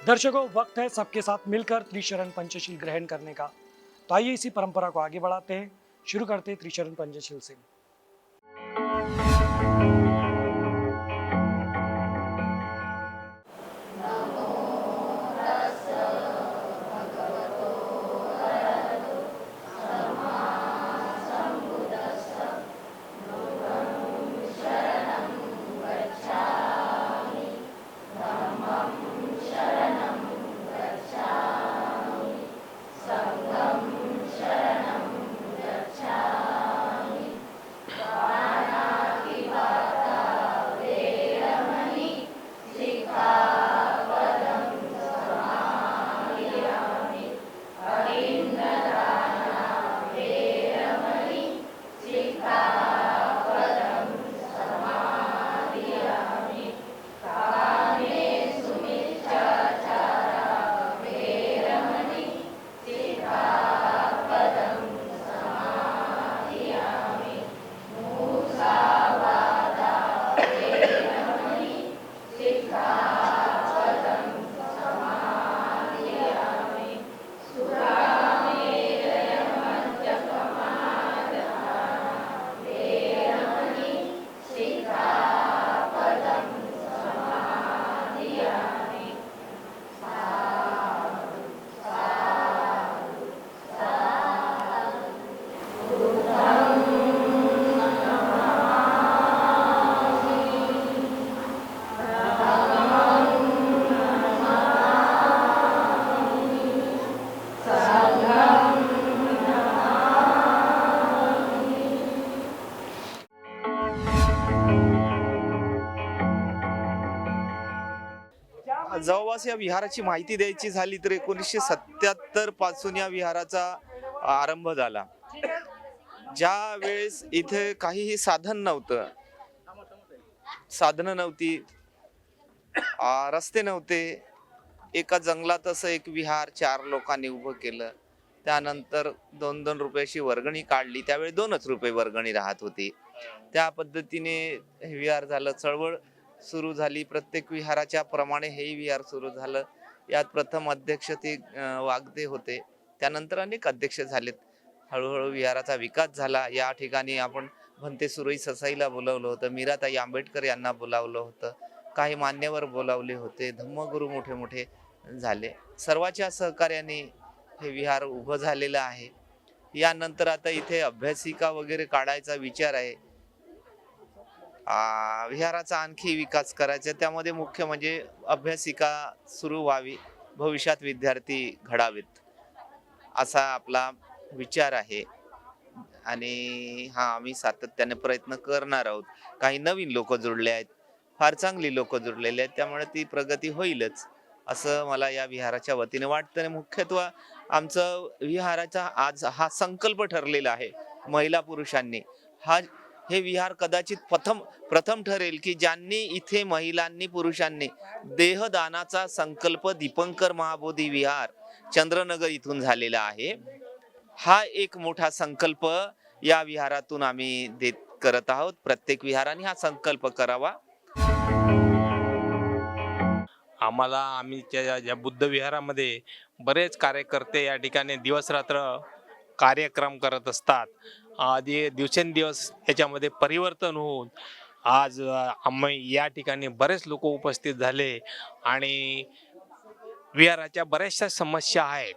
दर्शकों, वक्त है सबके साथ मिलकर त्रिशरण पंचशील ग्रहण करने का। तो आइए इसी परंपरा को आगे बढ़ाते हैं। शुरू करते हैं त्रिशरण पंचशील से। जवळपास या विहाराची माहिती द्यायची झाली तर 1977 पासून या विहाराचा आरंभ झाला। ज्या वेळेस इथे काहीही साधन नव्हतं, साधनं नव्हती, रस्ते नव्हते, एका जंगलात असं एक विहार 4 लोकांनी उभं केलं। त्यानंतर 2-2 रुपयाची वर्गणी काढली। त्यावेळी 2च रुपये वर्गणी राहत होती। त्या पद्धतीने हे विहार झालं। चळवळ सुरू झाली। प्रत्येक विहाराच्या प्रमाणे हे विहार सुरू झालं। यात प्रथम अध्यक्ष ते वागदे होते। त्यानंतर अनेक अध्यक्ष झालेत। हळूहळू विहाराचा विकास झाला। या ठिकाणी आपण भंते सुरई ससाईला बोलावलं होतं, मीराताई आंबेडकर यांना बोलावलं होतं, काही मान्यवर बोलावले होते, धम्मगुरू मोठे मोठे झाले। सर्वांच्या सहकार्याने हे विहार उभं झालेलं आहे। यानंतर आता इथे अभ्यासिका वगैरे काढायचा विचार आहे। विहाराचा आणखी विकास करायचा, त्यामध्ये मुख्य म्हणजे अभ्यासिका सुरू व्हावी, भविष्यात विद्यार्थी घडावेत असा आपला विचार आहे। आणि आम्ही सातत्याने प्रयत्न करणार आहोत। काही नवीन लोक जुळले आहेत, फार चांगली लोक जुळलेले आहेत, त्यामुळे ती प्रगती होईलच असं मला या विहाराच्या वतीने वाटतं। मुख्यत्व आमचं विहाराचा आज हा संकल्प ठरलेला आहे महिला पुरुषांनी। हे विहार कदाचित प्रथम ठरेल की ज्यांनी इथे महिलांनी पुरुषांनी देहदानाचा संकल्प दीपंकर महाबोधी विहार चंद्रनगर इथून झालेला आहे। हा एक मोठा संकल्प या विहारातून आम्ही करत आहोत। प्रत्येक विहाराने हा संकल्प करावा। आम्ही या बुद्ध विहारामध्ये बरेच कार्यकर्ते या ठिकाणी दिवस रात्र कार्यक्रम करत असतात। आधी दिवसेंदिवस याच्यामध्ये परिवर्तन होऊन आज आम्ही या ठिकाणी बरेच लोक उपस्थित झाले आणि विहाराच्या बऱ्याचशा समस्या आहेत,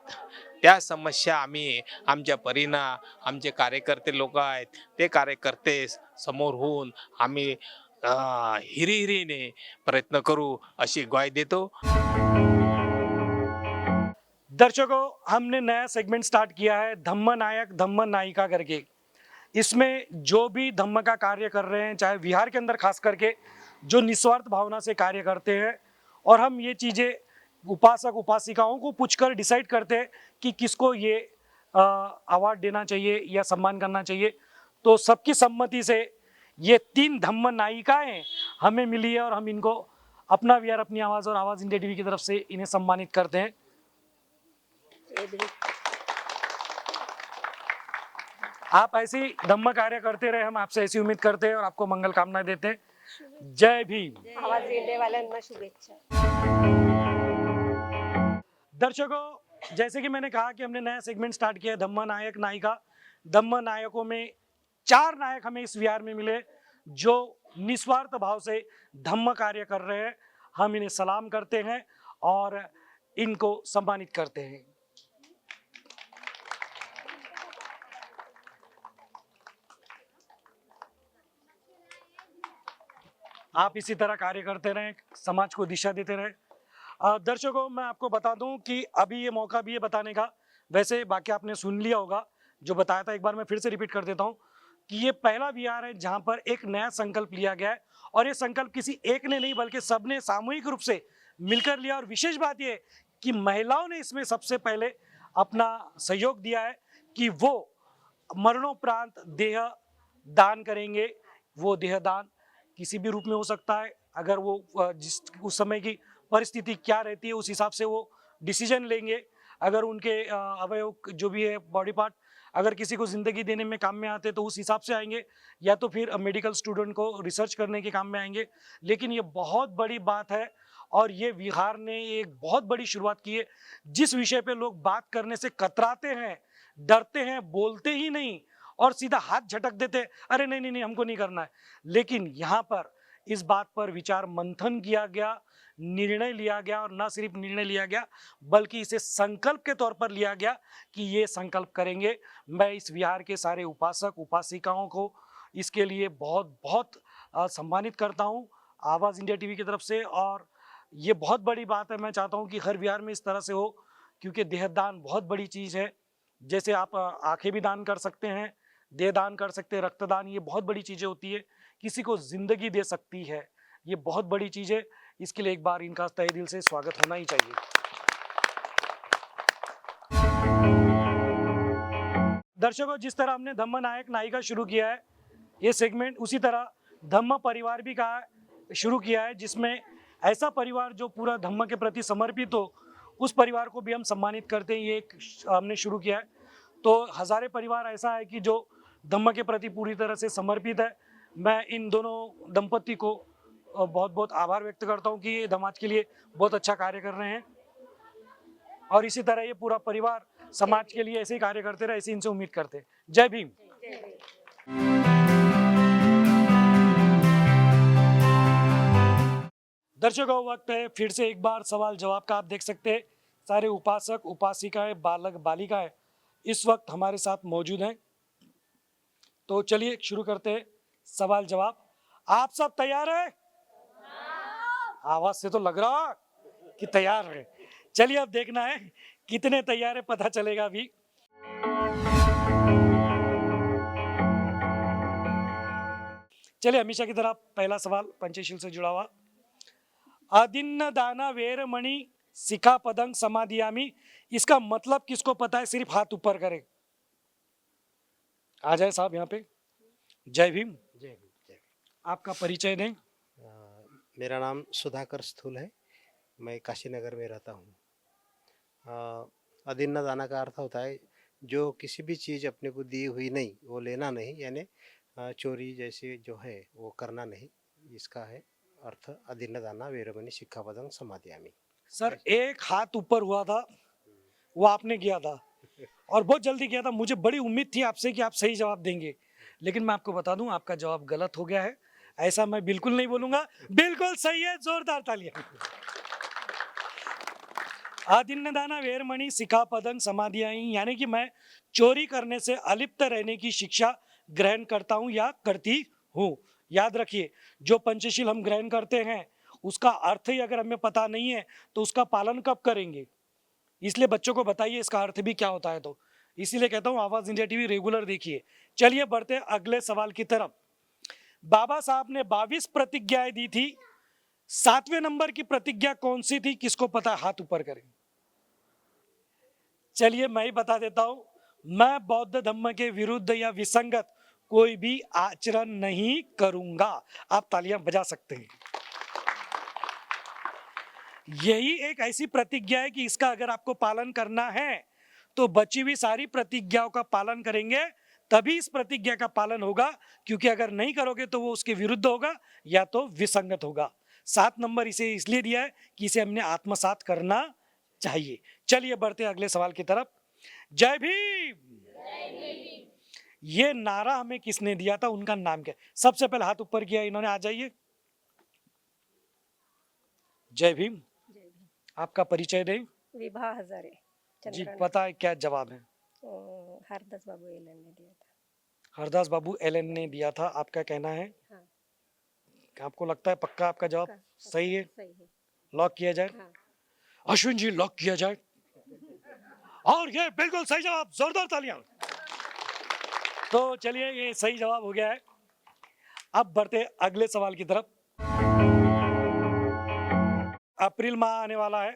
त्या समस्या आम्ही आमच्या परीनं आमचे कार्यकर्ते लोक आहेत ते कार्यकर्ते समोर होऊन आम्ही हिरिहिरीने प्रयत्न करू अशी ग्वाही देतो। दर्शकों, हमने नया सेगमेंट स्टार्ट किया है, धम्म नायक धम्म नायिका करके। इसमें जो भी धम्म का कार्य कर रहे हैं, चाहे विहार के अंदर खास करके जो निस्वार्थ भावना से कार्य करते हैं, और हम ये चीज़ें उपासक उपासिकाओं को पूछकर डिसाइड करते हैं कि किसको ये अवार्ड देना चाहिए या सम्मान करना चाहिए। तो सबकी सम्मति से ये 3 धम्म नायिकाएं हमें मिली है और हम इनको अपना विहार अपनी आवाज़ और आवाज़ इंडिया टीवी की तरफ से इन्हें सम्मानित करते हैं। आप ऐसे ही धम्म कार्य करते रहे, हम आपसे ऐसी उम्मीद करते हैं और आपको मंगल कामनाएं देते हैं। जय भीम। आवाज इंडिया वाल्यांना शुभेच्छा। दर्शकों, जैसे कि मैंने कहा कि हमने नया सेगमेंट स्टार्ट किया है धम्म नायक नायिका। धम्म नायकों में 4 नायक हमें इस विहार में मिले जो निस्वार्थ भाव से धम्म कार्य कर रहे हैं। हम इन्हें सलाम करते हैं और इनको सम्मानित करते हैं। आप इसी तरह कार्य करते रहें, समाज को दिशा देते रहें। दर्शकों, मैं आपको बता दूं कि अभी ये मौका भी है बताने का। वैसे बाकी आपने सुन लिया होगा जो बताया था, एक बार मैं फिर से रिपीट कर देता हूं कि ये पहला विहार है जहां पर एक नया संकल्प लिया गया है और ये संकल्प किसी एक ने नहीं बल्कि सबने सामूहिक रूप से मिलकर लिया। और विशेष बात ये कि महिलाओं ने इसमें सबसे पहले अपना सहयोग दिया है कि वो मरणोपरांत देह दान करेंगे। वो देह दान किसी भी रूप में हो सकता है, अगर वो जिस उस समय की परिस्थिति क्या रहती है उस हिसाब से वो डिसीजन लेंगे। अगर उनके अवयव जो भी है बॉडी पार्ट अगर किसी को ज़िंदगी देने में काम में आते तो उस हिसाब से आएंगे, या तो फिर मेडिकल स्टूडेंट को रिसर्च करने के काम में आएंगे। लेकिन ये बहुत बड़ी बात है और ये विहार ने एक बहुत बड़ी शुरुआत की है जिस विषय पे लोग बात करने से कतराते हैं, डरते हैं, बोलते ही नहीं और सीधा हाथ झटक देते हैं, अरे नहीं नहीं नहीं हमको नहीं करना है। लेकिन यहाँ पर इस बात पर विचार मंथन किया गया, निर्णय लिया गया और न सिर्फ निर्णय लिया गया बल्कि इसे संकल्प के तौर पर लिया गया कि ये संकल्प करेंगे। मैं इस विहार के सारे उपासक उपासिकाओं को इसके लिए बहुत बहुत सम्मानित करता हूँ आवाज़ इंडिया टीवी की तरफ से। और ये बहुत बड़ी बात है, मैं चाहता हूँ कि हर विहार में इस तरह से हो, क्योंकि देहदान बहुत बड़ी चीज़ है। जैसे आप आंखें भी दान कर सकते हैं, देह दान कर सकते हैं, रक्तदान, ये बहुत बड़ी चीज़ें होती है, किसी को जिंदगी दे सकती है, ये बहुत बड़ी चीज़ है। इसके लिए एक बार इनका तहे दिल से स्वागत होना ही चाहिए। दर्शकों, जिस तरह हमने धम्म नायक नायिका शुरू किया है ये सेगमेंट, उसी तरह धम्म परिवार भी का शुरू किया है जिसमें ऐसा परिवार जो पूरा धम्म के प्रति समर्पित हो उस परिवार को भी हम सम्मानित करते हैं। ये एक हमने शुरू किया है। तो हज़ारे परिवार ऐसा है कि जो धम्म के प्रति पूरी तरह से समर्पित है। मैं इन दोनों दंपति को बहुत बहुत आभार व्यक्त करता हूँ कि ये समाज के लिए बहुत अच्छा कार्य कर रहे हैं और इसी तरह ये पूरा परिवार समाज के लिए ऐसे ही कार्य करते रहे, ऐसे इनसे उम्मीद करते हैं। जय भीम। दर्शकों, वक्त है फिर से एक बार सवाल जवाब का। आप देख सकते हैं सारे उपासक उपासिकाएं बालक बालिकाएं इस वक्त हमारे साथ मौजूद हैं। तो चलिए शुरू करते हैं सवाल जवाब। आप सब तैयार हैं? आवाज से तो लग रहा कि तैयार है। चलिए अब देखना है कितने तैयार है, पता चलेगा अभी। चलिए हमेशा की तरह पहला सवाल पंचशील से जुड़ा हुआ। अदिन्न दाना वेरमणि सिखापदं समादियामि, इसका मतलब किसको पता है? सिर्फ हाथ ऊपर करें। आ जाए साहब यहाँ पे। जय भीम। जय भीम। जय भीम। आपका परिचय दें। मेरा नाम सुधाकर स्थूल है, मैं काशीनगर में रहता हूँ। अदिन्न दाना का अर्थ होता है जो किसी भी चीज़ अपने को दी हुई नहीं वो लेना नहीं, यानी चोरी जैसे जो है वो करना नहीं, इसका है अर्थ अदिन्न दाना वेरमणि सिक्खापदं समादियामि। सर एक हाथ ऊपर हुआ था वो आपने किया था और बहुत जल्दी किया था। मुझे बड़ी उम्मीद थी आपसे कि आप सही जवाब देंगे, लेकिन मैं आपको बता दूं आपका जवाब गलत हो गया है। ऐसा मैं बिल्कुल नहीं बोलूंगा, बिल्कुल सही है, जोरदार तालियां। आदिन्न दाना वेरमणि सिखापदं समादियामि, यानी कि मैं चोरी करने से अलिप्त रहने की शिक्षा ग्रहण करता हूं या करती हूं। याद रखिए, जो पंचशील हम ग्रहण करते हैं उसका अर्थ ही अगर हमें पता नहीं है तो उसका पालन कब करेंगे? इसलिए बच्चों को बताइए इसका अर्थ भी क्या होता है। तो इसीलिए कहता हूँ आवाज इंडिया टीवी रेगुलर देखिए। चलिए बढ़ते हैं अगले सवाल की तरफ। बाबा साहब ने 22 प्रतिज्ञाएं दी थी, 7वें नंबर की प्रतिज्ञा कौन सी थी? किसको पता है? हाथ ऊपर करें। चलिए मैं ही बता देता हूं, मैं बौद्ध धर्म के विरुद्ध या विसंगत कोई भी आचरण नहीं करूंगा। आप तालियां बजा सकते हैं। यही एक ऐसी प्रतिज्ञा है कि इसका अगर आपको पालन करना है तो बची हुई सारी प्रतिज्ञाओं का पालन करेंगे, तभी इस प्रतिज्ञा का पालन होगा, क्योंकि अगर नहीं करोगे तो वो उसके विरुद्ध होगा या तो विसंगत होगा। 7 नंबर इसे इसलिए दिया है कि इसे हमने आत्मसात करना चाहिए। चलिए बढ़ते हैं अगले सवाल की तरफ। जय भीम। ये नारा हमें किसने दिया था, उनका नाम क्या है? सबसे पहले हाथ ऊपर किया इन्होंने, आ जाइए। जय भीम। आपका परिचय दें। विभा हजारे जी चंद्रन। पता है क्या जवाब है? हरदास बाबू एलन ने दिया था। हरदास बाबू एलन ने दिया था, आपका कहना है? हाँ। आपको लगता है पक्का आपका जवाब पक्का, सही है? सही है। लॉक किया जाए? हाँ। अश्विन जी लॉक किया जाए। और ये बिल्कुल सही जवाब, जोरदार तालियां। तो चलिए ये सही जवाब हो गया है। अब बढ़ते अगले सवाल की तरफ। अप्रैल माह आने वाला है।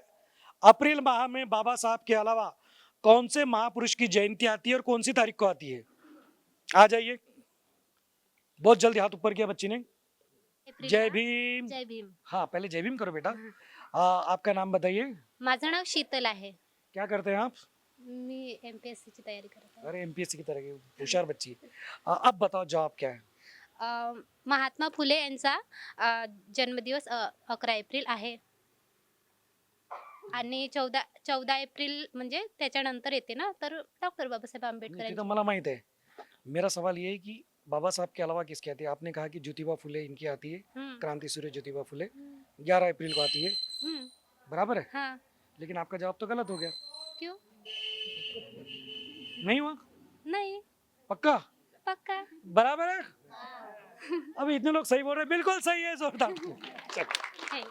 अप्रैल माह में बाबा साहब के अलावा कौन से महापुरुष की जयंती आती है और कौन सी तारीख को आती है? आ जाइए, बहुत जल्दी हाथ ऊपर किया बच्ची ने। जय भीम। जय भीम. हाँ पहले जय भीम करो बेटा। आपका नाम बताइए। माझं नाव शीतल आहे. क्या करते हैं आप? मी MPSC ची तयारी करत आहे. अरे एमपीएससी की तरह की होशियार बच्ची। अब बताओ जवाब क्या है? महात्मा फुले यांचा जन्मदिवस 11 एप्रिल आहे आणि 14 एप्रिल म्हणजे त्याच्यानंतर येते ना, तर डॉक्टर बाबासाहेब आंबेडकर नहीं, ये तो यांची. मला माहित है। मेरा सवाल ये है कि बाबा साहब के अलावा किसकी आती है? आपने कहा कि ज्योतिबा फुले इनकी आती है, हम्म, क्रांति सूर्य ज्योतिबा फुले हम्म, 11 अप्रैल को आती है, हम्म, बराबर है? हाँ. लेकिन आपका जवाब तो गलत हो गया। क्यों? नहीं हुआ? नाही. पक्का? पक्का. बराबर है? अभी इतने लोग सही बोल रहे हैं, बिल्कुल सही है, जोरदार। है.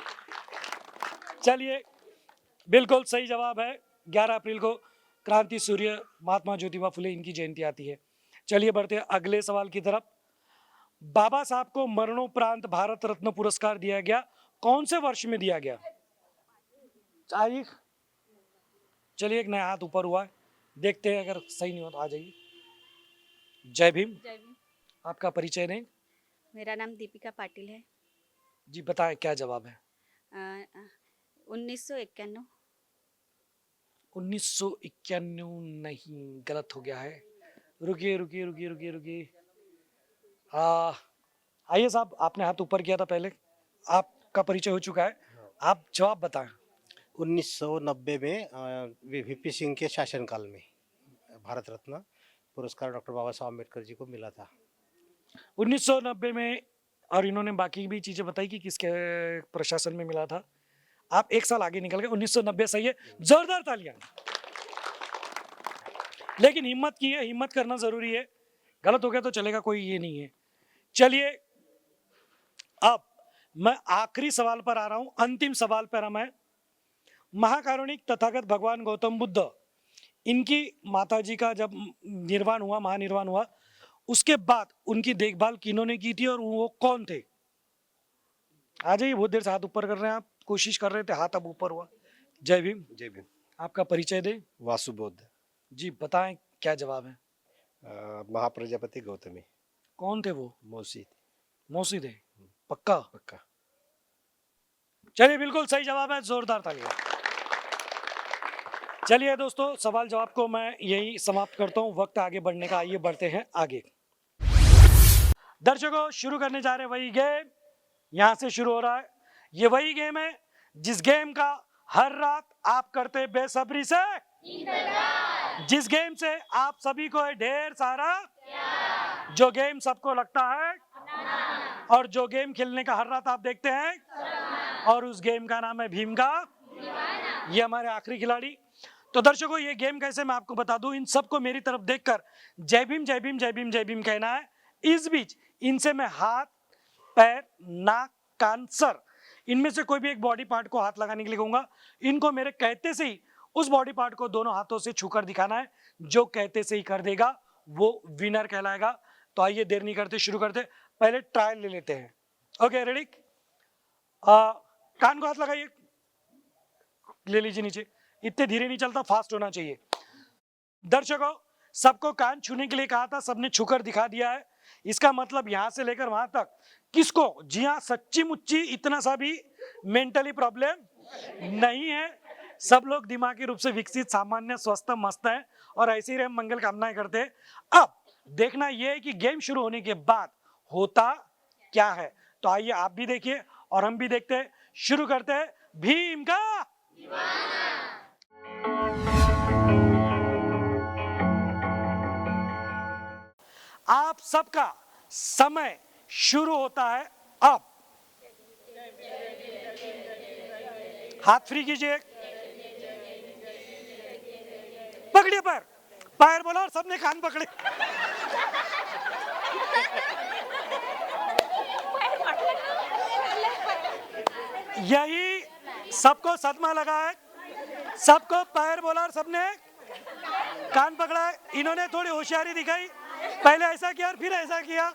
चलिए बिल्कुल सही जवाब है। 11 अप्रैल को क्रांति सूर्य महात्मा ज्योतिबा फुले इनकी जयंती आती है। चलिए बढ़ते हैं अगले सवाल की तरफ। बाबा साहब को मरणोपरांत भारत रत्न पुरस्कार दिया गया, कौन से वर्ष में दिया गया? तारीख? चलिए एक नया हाथ ऊपर हुआ है, देखते हैं अगर सही नहीं हो तो आ जाइए। जय भीम। जय भीम। आपका परिचय दें। मेरा नाम दीपिका पाटिल है। जी बताएं क्या जवाब है? 1991। 1991 नहीं, गलत हो गया है। रुकिए रुकिए रुकिए रुकिए रुकिए। आइए साहब, आपने हाथ ऊपर किया था पहले, आपका परिचय हो चुका है, आप जवाब बताएं। 1990 में वीपी सिंह के शासनकाल में भारत रत्न पुरस्कार डॉक्टर बाबा साहब अम्बेडकर जी को मिला था। 1990 में, और इन्होंने बाकी भी चीजें बताई कि किसके प्रशासन में मिला था। आप एक साल आगे निकल गए, 1990 सही है, जोरदार तालियां। लेकिन हिम्मत की है, हिम्मत करना जरूरी है, गलत हो गया तो चलेगा, कोई ये नहीं है। चलिए अब मैं आखिरी सवाल पर आ रहा हूं, अंतिम सवाल पर हम हैं। महाकारुणिक तथागत भगवान गौतम बुद्ध, इनकी माताजी का जब निर्वाण हुआ, महानिर्वाण हुआ, उसके बाद उनकी देखभाल किन्होंने की थी और वो कौन थे? आ जाइए, बहुत देर से हाथ ऊपर कर रहे हैं आप, कोशिश कर रहे थे, हाथ अब ऊपर हुआ। जय भीम। जय भीम। आपका परिचय दें। वासुबोध। जी बताएं क्या जवाब है? महाप्रजापति गौतमी। कौन थे वो? मौसी। मौसी थे? पक्का? पक्का। चलिए बिल्कुल सही जवाब है, जोरदार तालियां। चलिए दोस्तों, सवाल जवाब को मैं यही समाप्त करता हूं, वक्त आगे बढ़ने का, आइए बढ़ते हैं आगे। दर्शकों शुरू करने जा रहे हैं वही गेम, यहां से शुरू हो रहा है। ये वही गेम है जिस गेम का हर रात आप करते बेसब्री से, जिस गेम से आप सभी को है ढेर सारा, जो गेम सबको लगता है, और जो गेम खेलने का हर रात आप देखते हैं, और उस गेम का नाम है भीम का। ये हमारे आखिरी खिलाड़ी। तो दर्शकों ये गेम कैसे, मैं आपको बता दूं, इन सबको मेरी तरफ देखकर जय भीम जय भीम जय भीम जय भीम कहना है। इस बीच इनसे मैं हाथ, पैर, नाक, कान, सर, इनमें से कोई भी एक बॉडी पार्ट को हाथ लगाने के लिए कहूंगा। इनको मेरे कहते से ही उस बॉडी पार्ट को दोनों हाथों से छूकर दिखाना है, जो कहते से ही कर देगा वो विनर कहलाएगा। तो आइए देर नहीं करते, शुरू करते, पहले ट्रायल ले लेते हैं। Okay ready? कान को हाथ लगाइए, ले लीजिए नीचे, इतने धीरे नहीं चलता, फास्ट होना चाहिए। दर्शकों सबको कान छूने के लिए कहा था, सबने छूकर दिखा दिया है। इसका मतलब यहां से लेकर वहां तक किसको, जी हाँ सच्ची मुच्ची इतना सा भी मेंटली प्रॉब्लम नहीं है, सब लोग दिमागी रूप से विकसित, सामान्य, स्वस्थ, मस्त है, और ऐसे ही हम मंगल कामनाएं करते हैं। अब देखना यह है कि गेम शुरू होने के बाद होता क्या है। तो आइए आप भी देखिए और हम भी देखते हैं, शुरू करते हैं भीम का सबका समय शुरू होता है अब। हाथ फ्री कीजिए, पकड़िए पैर, पैर बोला और सबने कान पकड़े। यही सबको सदमा लगा है, सबको पैर बोला और सबने कान पकड़ा है। इन्होंने थोड़ी होशियारी दिखाई, पहले ऐसा किया और फिर ऐसा किया,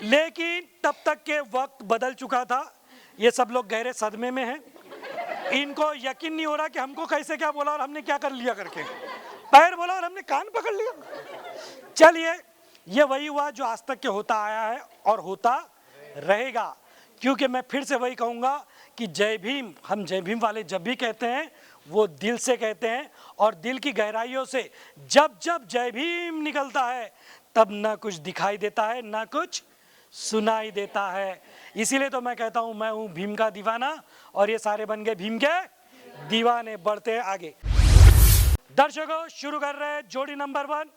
लेकिन तब तक के वक्त बदल चुका था। ये सब लोग गहरे सदमे में हैं, इनको यकीन नहीं हो रहा कि हमको कैसे क्या बोला और हमने क्या कर लिया करके। पैर बोला और हमने कान पकड़ लिया। चलिए, ये वही हुआ जो आज तक के होता आया है और होता रहेगा, क्योंकि मैं फिर से वही कहूँगा कि जय भीम, हम जय भीम वाले जब भी कहते हैं वो दिल से कहते हैं, और दिल की गहराइयों से जब जब जय भीम निकलता है तब ना कुछ दिखाई देता है ना कुछ सुनाई देता है। इसीलिए तो मैं कहता हूँ मैं हूँ भीम का दीवाना, और ये सारे बन गए भीम के दीवाने। बढ़ते हैं आगे। दर्शकों, शुरू कर रहे हैं जोड़ी नंबर 1।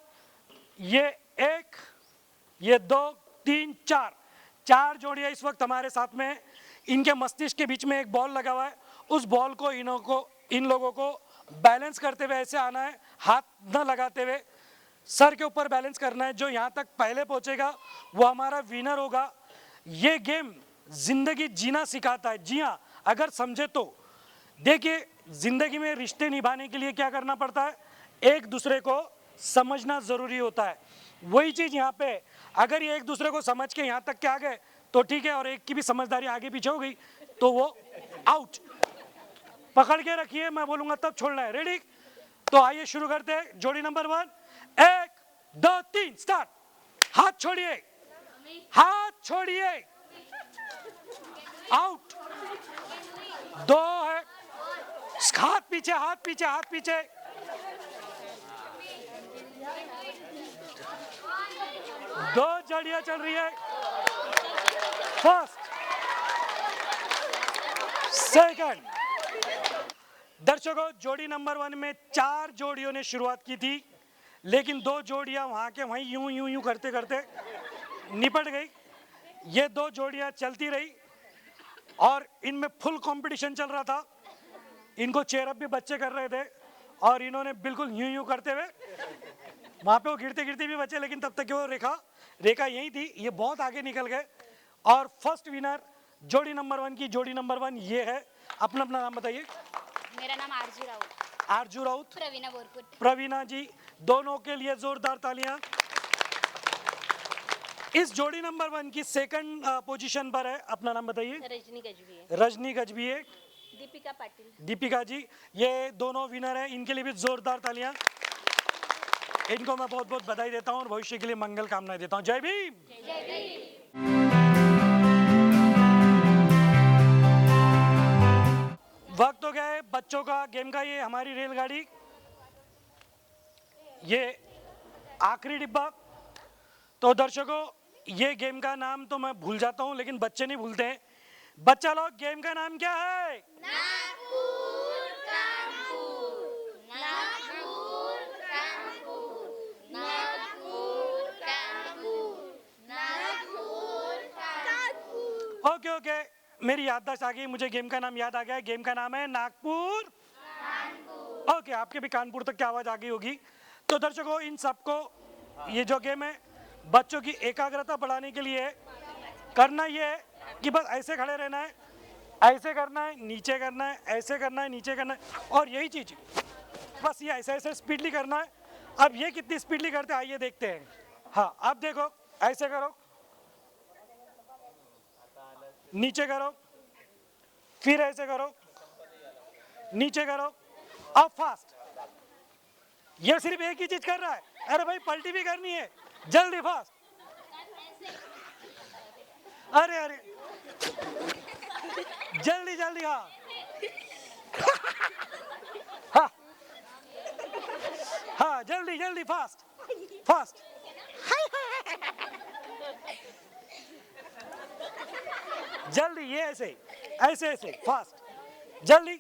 ये 1, ये 2, 3, 4 जोड़ियां इस वक्त हमारे साथ में हैं। इनके मस्तिष्क के बीच में एक बॉल लगा हुआ है। उस बॉल को इन लोगों को बैलेंस करते हुए ऐसे आना है, हाथ न लगाते हुए सर के ऊपर बैलेंस करना है। जो यहाँ तक पहले पहुंचेगा वो हमारा विनर होगा। ये गेम जिंदगी जीना सिखाता है। जी हाँ, अगर समझे तो। देखिए, जिंदगी में रिश्ते निभाने के लिए क्या करना पड़ता है, एक दूसरे को समझना जरूरी होता है। वही चीज यहाँ पे, अगर ये एक दूसरे को समझ के यहाँ तक के आ गए तो ठीक है, और एक की भी समझदारी आगे पीछे हो गई तो वो आउट। पकड़ के रखिए, मैं बोलूंगा तब छोड़ना है। रेडी? तो आइए शुरू करते हैं जोड़ी नंबर 1। 1, 2, 3 स्टार्ट। हाथ छोड़िए, हाथ छोड़िए, आउट। 2 है, हाथ पीछे, हाथ पीछे, हाथ पीछे। 2 जड़ियां चल रही है। First, second. दर्शकों, जोड़ी नंबर 1 में 4 जोड़ियों ने शुरुआत की थी, लेकिन 2 जोड़ियां वहां के वहीं यूं यूं यूं करते करते निपट गई। ये 2 जोड़ियां चलती रही और इनमें फुल कंपटीशन चल रहा था। इनको चेयरअप भी बच्चे कर रहे थे और इन्होंने बिल्कुल यूं यूं करते हुए, वहां पे वो गिरते गिरते भी बचे, लेकिन तब तक वो रेखा यही थी। ये बहुत आगे निकल गए और फर्स्ट विनर जोड़ी नंबर 1 की जोड़ी नंबर 1 ये है। अपना नाम बताइए। मेरा नाम आरजू राउत। आरजू राउत। प्रवीणा बोरपुर। प्रवीणा जी, दोनों के लिए जोरदार तालियां। इस जोड़ी नंबर 1 की सेकंड पोजीशन पर है। अपना नाम बताइए। रजनी गजबी। रजनी गजबी। दीपिका पाटिल। दीपिका जी, ये दोनों विनर है, इनके लिए भी जोरदार तालियां। इनको मैं बहुत बहुत बधाई देता हूं और भविष्य के लिए मंगल कामनाएं देता हूं। जय भीम। जय भीम। वक्त हो गया है बच्चों का गेम का। ये हमारी रेलगाड़ी, ये आखिरी डिब्बा। तो दर्शकों, ये गेम का नाम तो मैं भूल जाता हूं, लेकिन बच्चे नहीं भूलते हैं। बच्चा लोग, गेम का नाम क्या है? नागपुर कानपुर। नागपुर कानपुर। नागपुर कानपुर। नागपुर कानपुर। ओके, मेरी याददाश्त आ गई, मुझे गेम का नाम याद आ गया। गेम का नाम है नागपुर। ओके, आपके भी कानपुर तक की आवाज आ गई होगी। तो दर्शकों, इन सबको ये जो गेम है बच्चों की एकाग्रता बढ़ाने के लिए करना ये है कि बस ऐसे खड़े रहना है, ऐसे करना है, नीचे करना है, ऐसे करना है, नीचे करना है, और यही चीज बस ये ऐसे ऐसे स्पीडली करना है। अब ये कितनी स्पीडली करते हैं आइए देखते हैं। हाँ, अब देखो, ऐसे करो, नीचे करो, फिर ऐसे करो, नीचे करो, अब फास्ट। ये सिर्फ एक ही चीज कर रहा है। अरे भाई, पलटी भी करनी है, जल्दी फास्ट। अरे जल्दी जल्दी। हाँ हाँ हाँ, जल्दी जल्दी, फास्ट फास्ट। जल्दी, ये ऐसे ऐसे ऐसे फास्ट, जल्दी।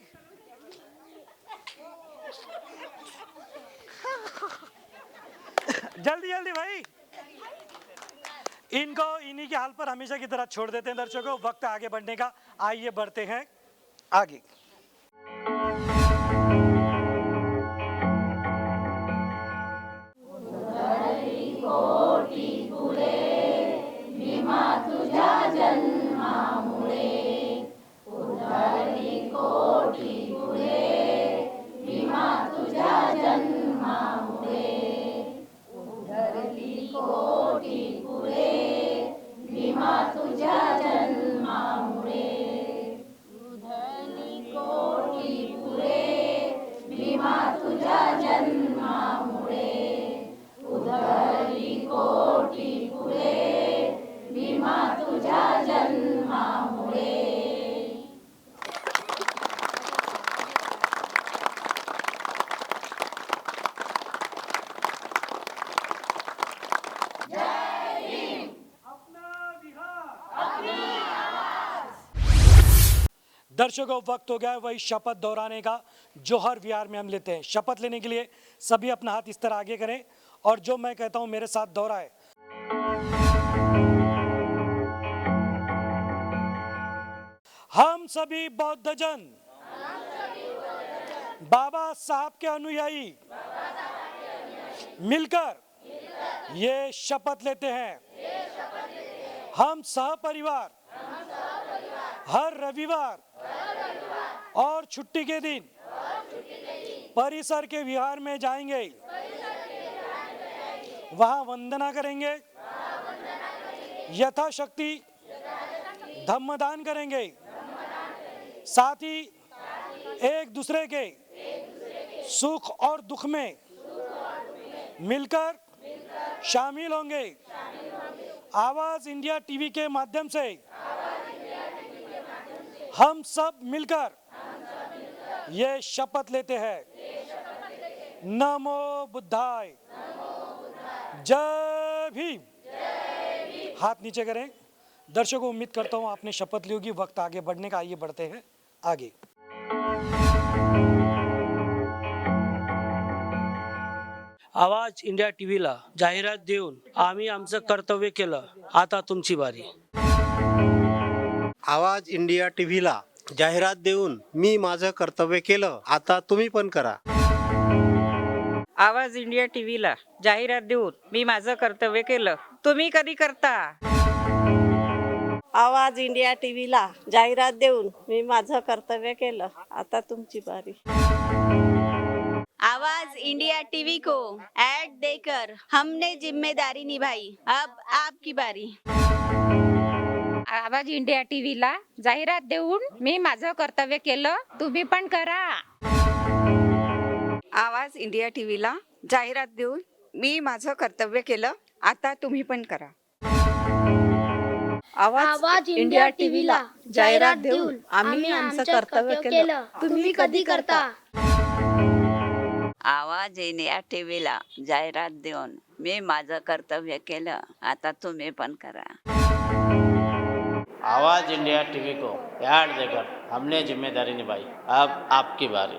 जल्दी जल्दी भाई, इनको इन्हीं के हाल पर हमेशा की तरह छोड़ देते हैं दर्शकों। वक्त आगे बढ़ने का, आइए बढ़ते हैं आगे। दर्शकों, वक्त हो गया है वही शपथ दोहराने का जो हर विहार में हम लेते हैं। शपथ लेने के लिए सभी अपना हाथ इस तरह आगे करें और जो मैं कहता हूं मेरे साथ दोहराए। हम सभी बौद्धजन बाबा साहब के अनुयायी मिलकर ये शपथ लेते हैं, हम सहपरिवार हर रविवार और छुट्टी के दिन परिसर के विहार में जाएंगे, वहां वंदना करेंगे, यथाशक्ति धम्मदान करेंगे, साथ ही एक दूसरे के सुख और दुख में मिलकर शामिल होंगे। आवाज इंडिया टीवी के माध्यम से हम सब मिलकर ये शपथ लेते हैं। नमो बुद्धाय, जय भीम। हाथ नीचे करें। दर्शकों, उम्मीद करता हूं आपने शपथ ली होगी। वक्त आगे बढ़ने का, आइए बढ़ते हैं आगे। आवाज इंडिया टीव्हीला जाहिरात देऊन आम्ही आमचं कर्तव्य केलं, आता तुमची बारी। आवाज इंडिया टीव्हीला जाहिरात देऊन मी माझं कर्तव्य केलं, आता तुम्ही पण करा। आवाज इंडिया टीव्हीला जाहिरात देऊन मी माझं कर्तव्य केलं, तुम्ही कधी करता? आवाज इंडिया टीव्हीला जाहिरात देऊन मी माझं कर्तव्य केलं, आता तुमची बारी। आवाज इंडिया टीवी को ऐड देकर हमने जिम्मेदारी निभाई, अब आपकी बारी। आवाज इंडिया टीव्हीला जाहिरात देऊन मी माझं कर्तव्य केलं, तुम्ही पण करा। आवाज इंडिया टीव्हीला जाहिरात देऊन मी माझं कर्तव्य केलं, आता तुम्ही पण करा। आवाज इंडिया टीव्हीला जाहिरात देऊन आम्ही आमचं कर्तव्य केलं, तुम्ही कधी करता? आवाज इंडिया टीव्हीला जाहिरात देऊन मी माझं कर्तव्य केलं, आता तुम्ही पण करा। आवाज इंडिया टीवी को ऐड देकर हमने जिम्मेदारी निभाई, अब आपकी बारी।